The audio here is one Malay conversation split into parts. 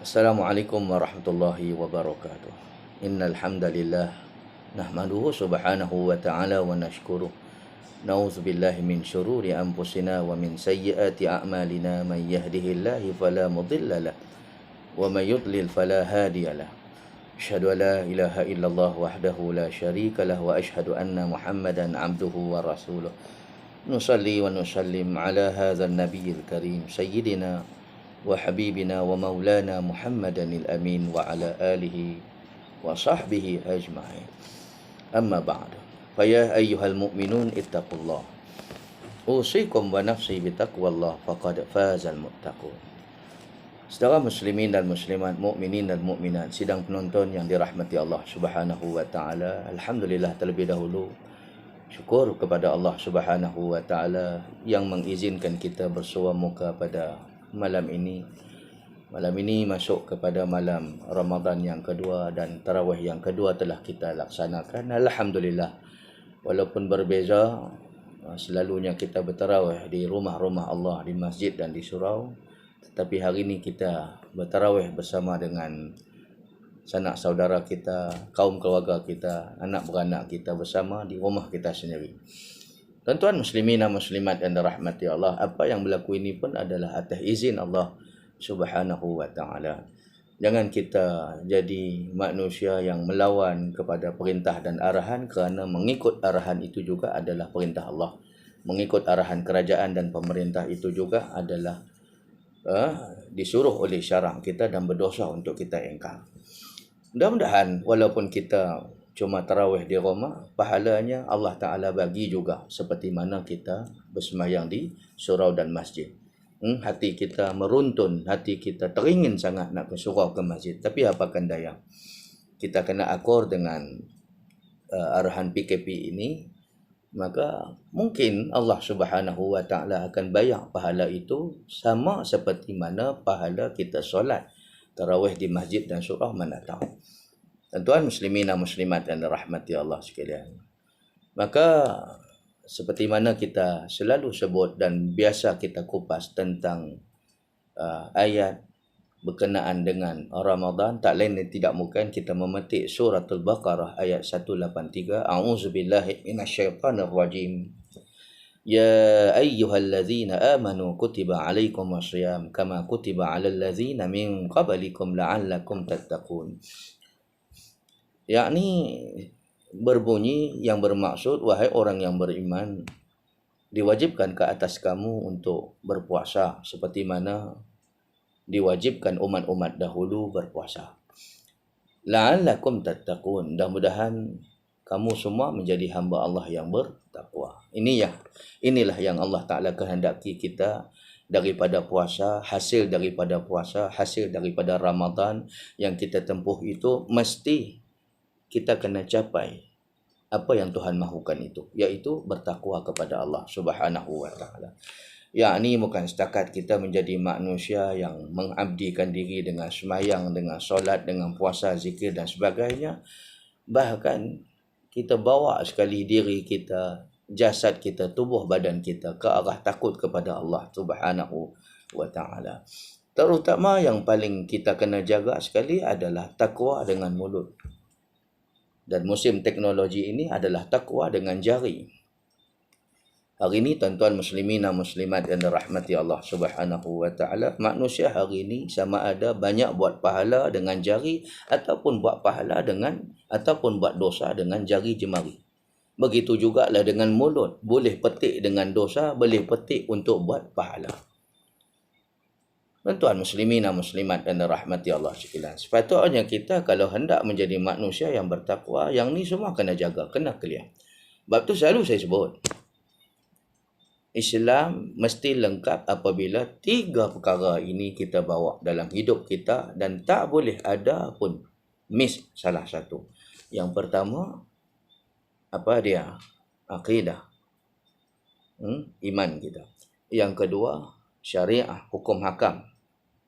Assalamualaikum warahmatullahi wabarakatuh. Innal hamdalillah nahmaduhu subhanahu wa ta'ala wa nashkuruh. Na'udzubillahi min syururi anfusina wa min sayyiati a'malina. Man yahdihillahu fala mudilla lahu wa man yudlil fala hadiya lahu. Asyhadu an la ilaha illallah wahdahu la syarika lahu wa asyhadu anna Muhammadan abduhu wa rasuluh. Nusalli wa nusallim ala hadzal nabiyil karim sayyidina wa habibina wa maulana Muhammadanil amin wa ala alihi wa sahbihi ajma'in. Amma ba'du. Faya ayyuhal mu'minun ittaqullah. Usikum wa nafsi bitaqwallah faqad fazal muttaqun. Saudara muslimin dan muslimat, mukminin dan mukminat, sidang penonton yang dirahmati Allah Subhanahu wa taala. Alhamdulillah, terlebih dahulu syukur kepada Allah Subhanahu wa taala yang mengizinkan kita bersua muka pada malam ini. Malam ini masuk kepada malam Ramadan yang kedua dan tarawih yang kedua telah kita laksanakan. Alhamdulillah. Walaupun berbeza, selalunya kita bertarawih di rumah-rumah Allah, di masjid dan di surau. Tetapi hari ini kita bertarawih bersama dengan sanak saudara kita, kaum keluarga kita, anak beranak kita bersama di rumah kita sendiri. Tuan-tuan muslimin dan muslimat yang dirahmati Allah, apa yang berlaku ini pun adalah atas izin Allah Subhanahu wa taala. Jangan kita jadi manusia yang melawan kepada perintah dan arahan, kerana mengikut arahan itu juga adalah perintah Allah. Mengikut arahan kerajaan dan pemerintah itu juga adalah disuruh oleh syarak kita dan berdosa untuk kita ingkar. Mudah-mudahan walaupun kita cuma tarawih di rumah, pahalanya Allah Ta'ala bagi juga seperti mana kita bersemayang di surau dan masjid. Hati kita meruntun, hati kita teringin sangat nak ke surau ke masjid. Tapi apakan daya, kita kena akur dengan arahan PKP ini, maka mungkin Allah Subhanahu wa Ta'ala akan bayar pahala itu sama seperti mana pahala kita solat tarawih di masjid dan surau, mana tahu. Tuan-tuan muslimin dan muslimat yang dirahmati Allah sekalian, maka seperti mana kita selalu sebut dan biasa kita kupas tentang ayat berkenaan dengan Ramadan, tak lain dan tidak bukan kita memetik suratul Baqarah ayat 183. A'udzubillahi minasyaitanir rajim. Ya ayyuhallazina amanu kutiba alaikumusiyam kama kutiba alal ladzina min qablikum la'allakum tattaqun. Yakni berbunyi yang bermaksud, wahai orang yang beriman, diwajibkan ke atas kamu untuk berpuasa seperti mana diwajibkan umat-umat dahulu berpuasa. La'allakum tattaqun, mudah-mudahan kamu semua menjadi hamba Allah yang bertakwa. Inilah yang Allah Ta'ala kehendaki kita daripada puasa, hasil daripada puasa, hasil daripada Ramadan yang kita tempuh itu, mesti kita kena capai apa yang Tuhan mahukan itu, iaitu bertakwa kepada Allah Subhanahu wa Ta'ala. Yakni bukan setakat kita menjadi manusia yang mengabdikan diri dengan semayang, dengan solat, dengan puasa, zikir dan sebagainya. Bahkan kita bawa sekali diri kita, jasad kita, tubuh badan kita ke arah takut kepada Allah Subhanahu wa Ta'ala. Terutama yang paling kita kena jaga sekali adalah takwa dengan mulut. Dan musim teknologi ini adalah takwa dengan jari. Hari ini tuan-tuan muslimin dan muslimat yang dirahmati Allah Subhanahu wa Ta'ala, manusia hari ini sama ada banyak buat pahala dengan jari ataupun buat dosa dengan jari jemari. Begitu jugalah dengan mulut, boleh petik dengan dosa, boleh petik untuk buat pahala. Tuan-tuan muslimin dan muslimat dan rahmati Allah sekalian, sepatutnya kita kalau hendak menjadi manusia yang bertakwa, yang ni semua kena jaga, kena clear. Sebab tu selalu saya sebut, Islam mesti lengkap apabila 3 perkara ini kita bawa dalam hidup kita, dan tak boleh ada pun miss salah satu. Yang pertama, apa dia? Akidah, iman kita. Yang kedua, syariah, hukum hakam.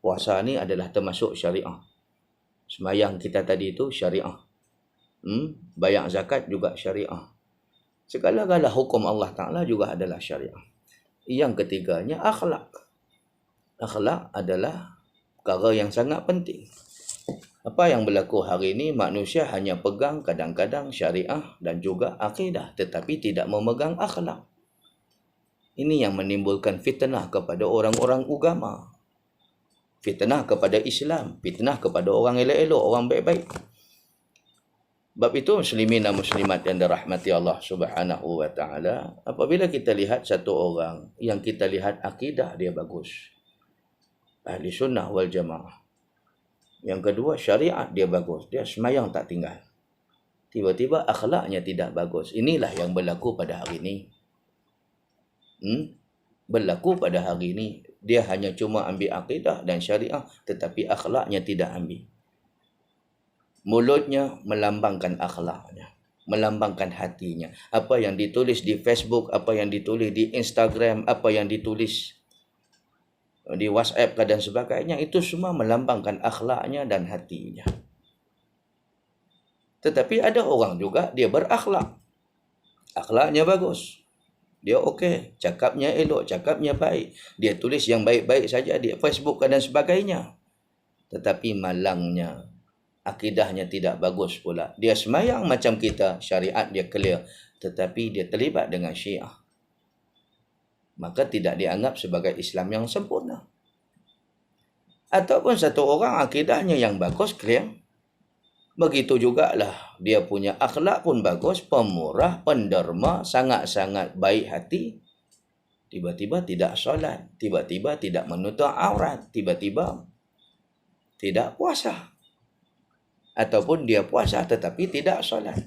Puasa ni adalah termasuk syariah. Semayang kita tadi itu syariah. Bayar zakat juga syariah. Segala-gala hukum Allah Ta'ala juga adalah syariah. Yang ketiganya, akhlak. Akhlak adalah perkara yang sangat penting. Apa yang berlaku hari ini, manusia hanya pegang kadang-kadang syariah dan juga akidah, tetapi tidak memegang akhlak. Ini yang menimbulkan fitnah kepada orang-orang agama, fitnah kepada Islam, fitnah kepada orang elok-elok, orang baik-baik. Sebab itu muslimin dan muslimat yang dirahmati Allah Subhanahu wa taala, apabila kita lihat satu orang yang kita lihat akidah dia bagus, ahli sunnah wal jamaah. Yang kedua, syariat dia bagus, dia semayang tak tinggal. Tiba-tiba akhlaknya tidak bagus. Inilah yang berlaku pada hari ini. Berlaku pada hari ini. Dia hanya cuma ambil akidah dan syariah, tetapi akhlaknya tidak ambil. Mulutnya melambangkan akhlaknya, melambangkan hatinya. Apa yang ditulis di Facebook, apa yang ditulis di Instagram, apa yang ditulis di WhatsApp dan sebagainya, itu semua melambangkan akhlaknya dan hatinya. Tetapi ada orang juga dia berakhlak, akhlaknya bagus, dia okey, cakapnya elok, cakapnya baik, dia tulis yang baik-baik saja di Facebook dan sebagainya, tetapi malangnya akidahnya tidak bagus pula. Dia semayang macam kita, syariat dia clear, tetapi dia terlibat dengan Syiah, maka tidak dianggap sebagai Islam yang sempurna. Ataupun satu orang akidahnya yang bagus, clear, begitu jugalah dia punya akhlak pun bagus, pemurah, penderma, sangat-sangat baik hati, tiba-tiba tidak solat, tiba-tiba tidak menutup aurat, tiba-tiba tidak puasa, ataupun dia puasa tetapi tidak solat.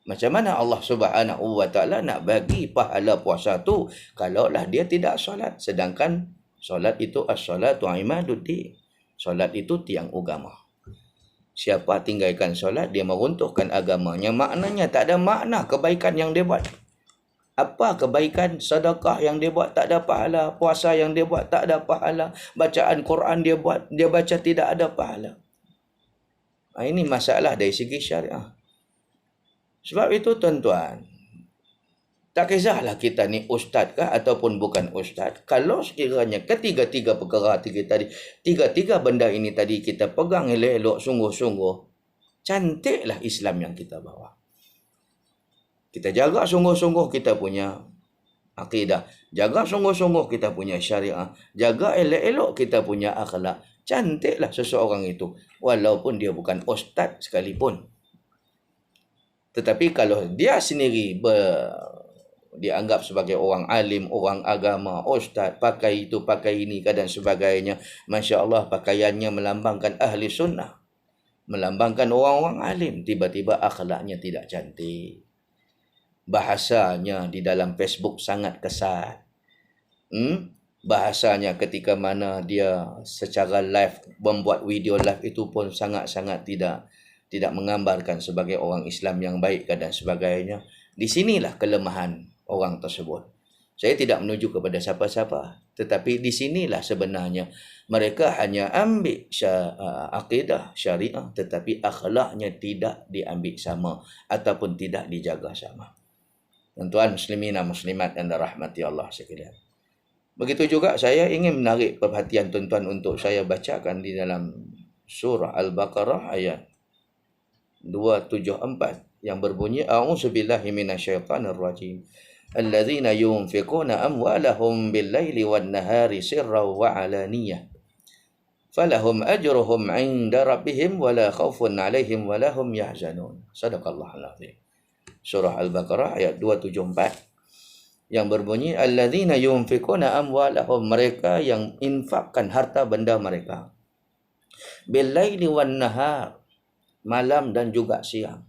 Macam mana Allah Subhanahu wa taala nak bagi pahala puasa tu kalaulah dia tidak solat? Sedangkan solat itu as-salatu imaduddin. Solat itu tiang agama. Siapa tinggalkan solat, dia meruntuhkan agamanya. Maknanya tak ada makna kebaikan yang dia buat. Apa kebaikan? Sedekah yang dia buat tak ada pahala, puasa yang dia buat tak ada pahala, bacaan Quran dia buat, dia baca tidak ada pahala. Ini masalah dari segi syariah. Sebab itu tuan-tuan, tak kisahlah kita ni ustaz kah ataupun bukan ustaz. Kalau sekiranya ketiga-tiga perkara tadi, tiga-tiga benda ini tadi kita pegang elok-elok sungguh-sungguh, cantiklah Islam yang kita bawa. Kita jaga sungguh-sungguh kita punya akidah, jaga sungguh-sungguh kita punya syariah, jaga elok-elok kita punya akhlak. Cantiklah seseorang itu, walaupun dia bukan ustaz sekalipun. Tetapi kalau dia sendiri dianggap sebagai orang alim, orang agama, ustaz, pakai itu, pakai ini dan sebagainya, Masya Allah, pakaiannya melambangkan ahli sunnah, melambangkan orang-orang alim, tiba-tiba akhlaknya tidak cantik. Bahasanya di dalam Facebook sangat kesat. Bahasanya ketika mana dia secara live, membuat video live itu pun sangat-sangat tidak menggambarkan sebagai orang Islam yang baik dan sebagainya. Di sinilah kelemahan orang tersebut. Saya tidak menuju kepada siapa-siapa, tetapi di sinilah sebenarnya mereka hanya ambil akidah syariah, tetapi akhlaknya tidak diambil sama ataupun tidak dijaga sama. Tuan-tuan muslimin dan muslimat yang dirahmati Allah sekalian. Begitu juga saya ingin menarik perhatian tuan-tuan untuk saya bacakan di dalam surah Al-Baqarah ayat 274 yang berbunyi a'udzubillahi minasyaitonirrajim. Alladzina yunfiquna amwalahum bil-laili wan-nahari sirran wa 'alaniyah. Falahum ajruhum 'inda rabbihim wala khaufun 'alaihim wala hum yahzanun. Sadaqallahul azim. Surah Al-Baqarah ayat 274 yang berbunyi alladzina yunfiquna amwalahum, mereka yang infakkan harta benda mereka, bil-laili wan-nahar, malam dan juga siang.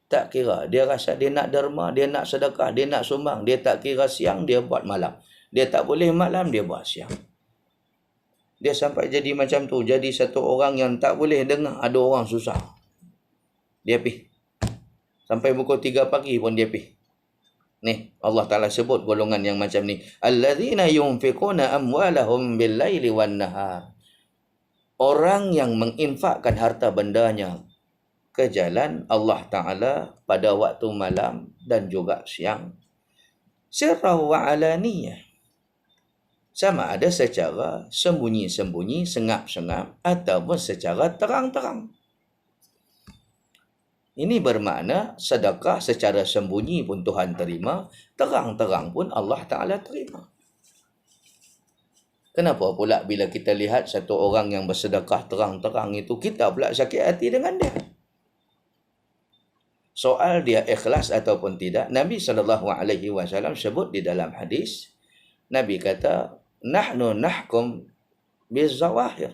Tak kira dia rasa dia nak derma, dia nak sedekah, dia nak sumbang, dia tak kira siang dia buat malam, dia tak boleh malam dia buat siang. Dia sampai jadi macam tu, jadi satu orang yang tak boleh dengar ada orang susah, dia pergi sampai pukul 3 pagi pun dia pergi. Ni Allah Ta'ala sebut golongan yang macam ni, alladzina yunfiquna amwalahum bil-laili wan-nahar, orang yang menginfakkan harta bendanya ke jalan Allah Ta'ala pada waktu malam dan juga siang. Sirran wa alaniyah, Sama ada secara sembunyi-sembunyi, sengap-sengap, ataupun secara terang-terang. Ini bermakna sedekah secara sembunyi pun Tuhan terima, terang-terang pun Allah Ta'ala terima. Kenapa pula bila kita lihat satu orang yang bersedekah terang-terang itu, kita pula sakit hati dengan dia? Soal dia ikhlas ataupun tidak, Nabi SAW sebut di dalam hadis, Nabi kata, nahnu nahkum bizawahir.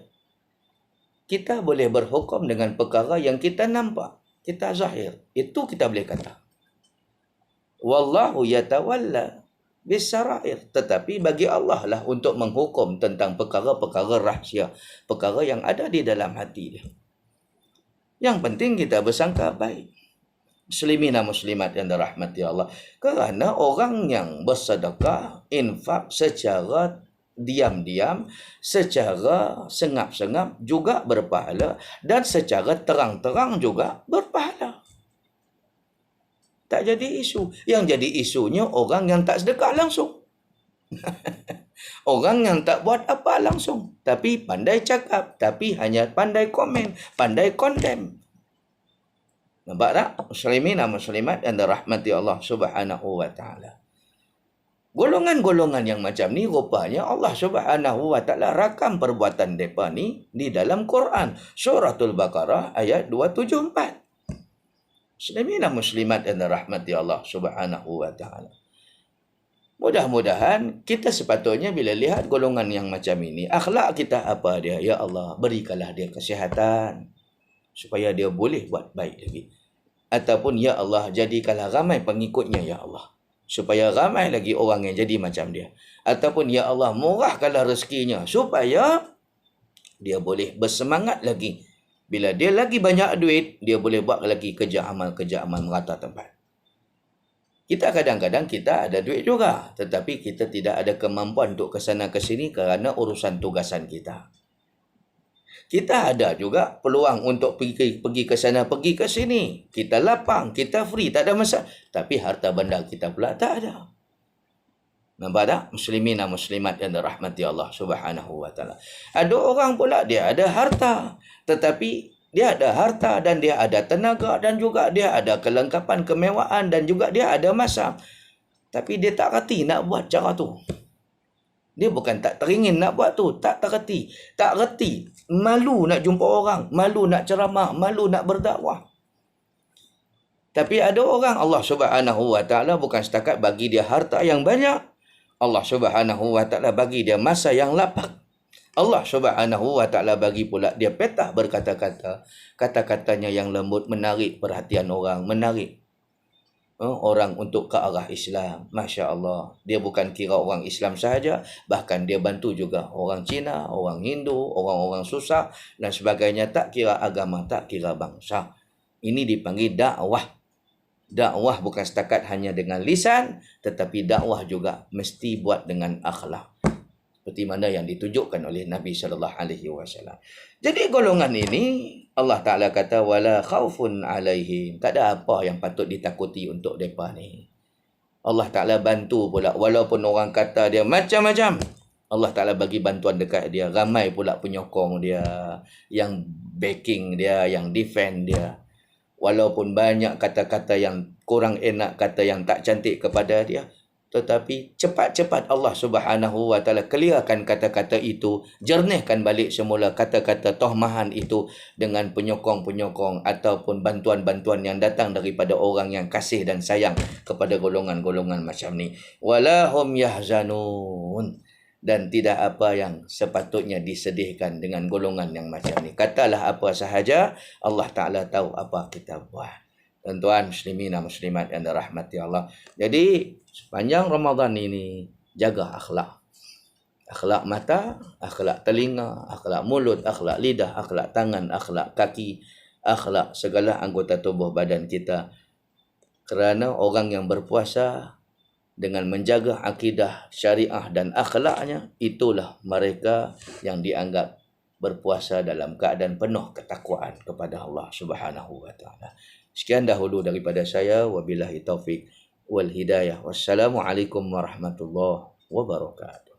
Kita boleh berhukum dengan perkara yang kita nampak, kita zahir. Itu kita boleh kata. Wallahu yatawalla bisarair. Tetapi bagi Allah lah untuk menghukum tentang perkara-perkara rahsia, perkara yang ada di dalam hati dia. Yang penting kita bersangka baik. Muslimin dan muslimat yang dirahmati Allah. Kerana orang yang bersedekah, infak secara diam-diam, secara sengap-sengap juga berpahala, dan secara terang-terang juga berpahala. Tak jadi isu. Yang jadi isunya orang yang tak sedekah langsung. Orang yang tak buat apa langsung, tapi pandai cakap, tapi hanya pandai komen, pandai condemn. Nampak tak? Muslimin dan muslimat yang dirahmati Allah Subhanahu wa ta'ala. Golongan-golongan yang macam ni rupanya Allah Subhanahu wa ta'ala rakam perbuatan mereka ni di dalam Quran. Suratul Baqarah ayat 274. Muslimin dan muslimat yang dirahmati Allah Subhanahu wa ta'ala. Mudah-mudahan kita sepatutnya bila lihat golongan yang macam ini, akhlak kita apa dia? Ya Allah, berikanlah dia kesihatan supaya dia boleh buat baik lagi. Ataupun ya Allah, jadikanlah ramai pengikutnya ya Allah, supaya ramai lagi orang yang jadi macam dia. Ataupun ya Allah, murahkanlah rezekinya supaya dia boleh bersemangat lagi. Bila dia lagi banyak duit, dia boleh buat lagi kerja amal merata tempat. Kita kadang-kadang kita ada duit juga, tetapi kita tidak ada kemampuan untuk kesana ke sini kerana urusan tugasan kita. Kita ada juga peluang untuk pergi ke sana, pergi ke sini. Kita lapang, kita free, tak ada masalah. Tapi harta benda kita pula tak ada. Nampak tak? Muslimin dan muslimat yang dirahmati Allah Subhanahu wa ta'ala. Ada orang pula dia ada harta, tetapi dia ada harta dan dia ada tenaga dan juga dia ada kelengkapan, kemewahan dan juga dia ada masa. Tapi dia tak reti nak buat cara tu. Dia bukan tak teringin nak buat tu, tak reti. Tak reti. Malu nak jumpa orang, malu nak ceramah, malu nak berdakwah. Tapi ada orang Allah Subhanahu wa ta'ala bukan setakat bagi dia harta yang banyak. Allah Subhanahu wa ta'ala bagi dia masa yang lapang. Allah Subhanahu wa ta'ala bagi pula dia petah berkata-kata. Kata-katanya yang lembut menarik perhatian orang, menarik orang untuk ke arah Islam. Masya Allah. Dia bukan kira orang Islam sahaja, bahkan dia bantu juga orang Cina, orang Hindu, orang-orang susah dan sebagainya. Tak kira agama, tak kira bangsa. Ini dipanggil dakwah. Dakwah bukan setakat hanya dengan lisan, tetapi dakwah juga mesti buat dengan akhlak. Seperti mana yang ditunjukkan oleh Nabi SAW. Jadi golongan ini Allah Ta'ala kata wala khaufun alaihim. Tak ada apa yang patut ditakuti untuk mereka ni. Allah Ta'ala bantu pula. Walaupun orang kata dia macam-macam, Allah Ta'ala bagi bantuan dekat dia. Ramai pula penyokong dia, yang backing dia, yang defend dia. Walaupun banyak kata-kata yang kurang enak, kata yang tak cantik kepada dia, tetapi cepat-cepat Allah Subhanahu wa ta'ala clearkan kata-kata itu, jernihkan balik semula kata-kata tohmahan itu dengan penyokong-penyokong ataupun bantuan-bantuan yang datang daripada orang yang kasih dan sayang kepada golongan-golongan macam ni. Walahum yahzanun. Dan tidak apa yang sepatutnya disedihkan dengan golongan yang macam ni. Katalah apa sahaja, Allah Ta'ala tahu apa kita buat. Tuan-tuan muslimin dan muslimat yang dirahmati Allah. Jadi sepanjang Ramadan ini jaga akhlak. Akhlak mata, akhlak telinga, akhlak mulut, akhlak lidah, akhlak tangan, akhlak kaki, akhlak segala anggota tubuh badan kita. Kerana orang yang berpuasa dengan menjaga akidah, syariah dan akhlaknya, itulah mereka yang dianggap berpuasa dalam keadaan penuh ketakwaan kepada Allah Subhanahu wa ta'ala. Sekian dahulu daripada saya. Wabillahi taufik wal hidayah. Wassalamualaikum warahmatullahi wabarakatuh.